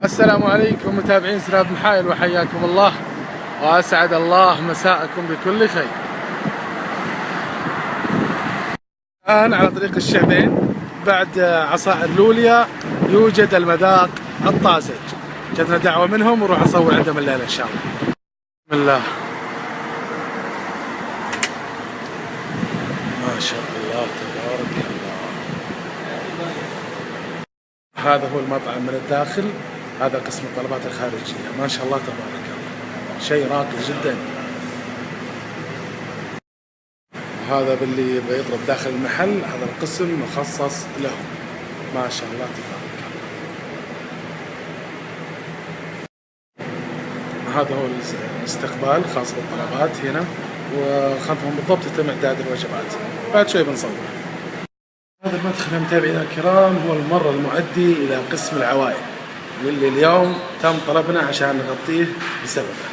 السلام عليكم متابعين سراب محايل، وحياكم الله وأسعد الله مساءكم بكل خير. الآن على طريق الشعبين بعد عصائر لوليا يوجد المذاق الطازج، جتنا دعوة منهم وروح أصور عندهم الليلة إن شاء الله. بسم الله ما شاء الله تبارك الله. هذا هو المطعم من الداخل، هذا قسم الطلبات الخارجية. ما شاء الله تبارك الله، شيء راقي جدا. هذا باللي بيضرب داخل المحل، هذا القسم مخصص له. ما شاء الله تبارك الله. هذا هو الاستقبال خاص بالطلبات هنا، وخلفهم بالضبط يتم إعداد الوجبات. بعد شوي بنصور. هذا المدخل متابعينا الكرام هو الممر المؤدي إلى قسم العوائل، واللي اليوم تم طلبنا عشان نغطيه بسببه.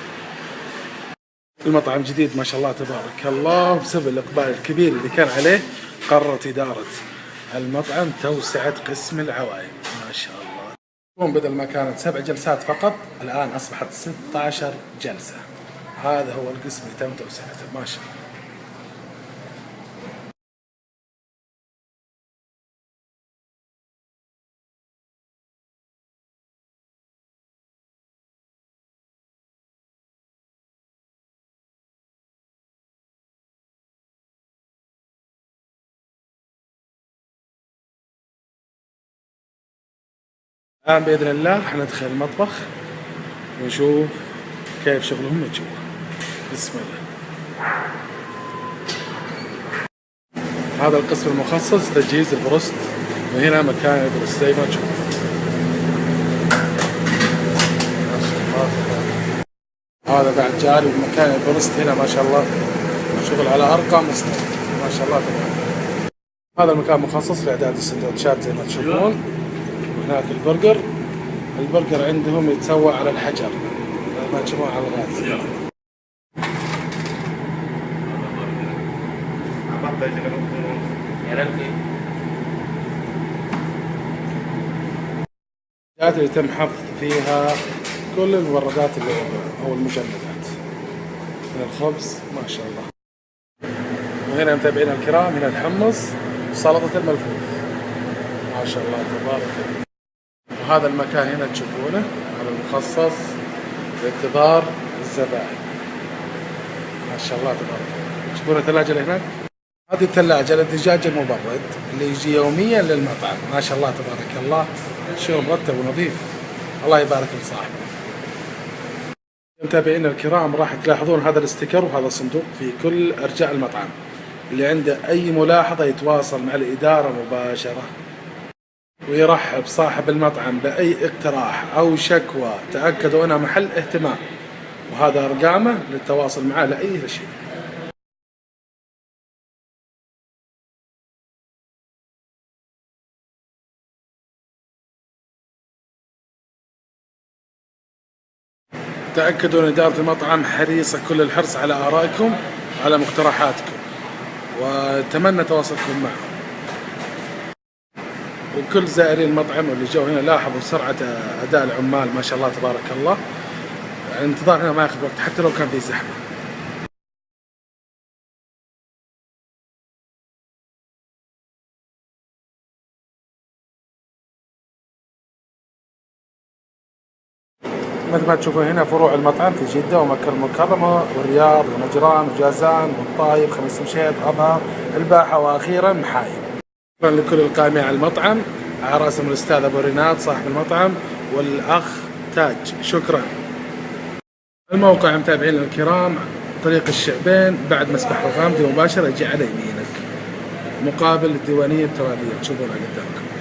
المطعم جديد ما شاء الله تبارك الله، بسبب الإقبال الكبير اللي كان عليه قررت إدارة المطعم توسعة قسم العوائل. ما شاء الله، بدل ما كانت 7 جلسات فقط الآن أصبحت 16 جلسة. هذا هو القسم اللي تم توسعته. ما شاء الله. الآن بإذن الله حندخل المطبخ ونشوف كيف شغلهم من جوا. بسم الله. هذا القسم المخصص تجهيز البروست، وهنا مكان البروست زي ما تشوفون. هذا بعد جاري بمكان البروست هنا ما شاء الله، شغل على أرقى مستوى ما شاء الله تبارك. هذا المكان مخصص لإعداد السندوتشات زي ما تشوفون. هناك البرجر عندهم يتسوى على الحجر ما تشوفون على الغاز. اللي يتم حفظ فيها كل الموردات اللي او المجمدات من الخبز ما شاء الله. وهنا متابعينا الكرام هنا الحمص وسلطة الملفوف ما شاء الله تبارك الله. وهذا المكان هنا تشوفونه هذا المخصص لانتظار الزبائن ما شاء الله تبارك الله. تشوفون الثلاجة اللي هناك، هذه الثلاجة للدجاج المبرد اللي يجي يوميا للمطعم. ما شاء الله تبارك الله، شيء مرتب ونظيف، الله يبارك لصاحبه. متابعينا الكرام راح تلاحظون هذا الاستيكر وهذا الصندوق في كل أرجاء المطعم، اللي عنده أي ملاحظة يتواصل مع الإدارة مباشرة ويرحب صاحب المطعم بأي اقتراح أو شكوى. تأكدوا أنها محل اهتمام، وهذا أرقامه للتواصل معه لأي شيء. تأكدوا أن إدارة المطعم حريصة كل الحرص على آرائكم وعلى مقترحاتكم، وأتمنى تواصلكم معهم. وكل زائرين المطعم واللي جو هنا لاحظوا سرعة أداء العمال ما شاء الله تبارك الله. الانتظار هنا ما ياخذ وقت حتى لو كان في زحمة. مثل ما تشوفون هنا فروع المطعم في جدة ومكة المكرمة والرياض ونجران وجازان والطايف، خميس مشيط، أبها، الباحة، وأخيرا محايل. شكرا لكل القائمين على المطعم، على رأسهم الأستاذ أبو ريناد صاحب المطعم والأخ تاج. شكرا. الموقع متابعينا الكرام طريق الشعبين بعد مسبح الغامدي مباشرة، يجي على يمينك مقابل الديوانية الترابية تشوفونها قدامكم.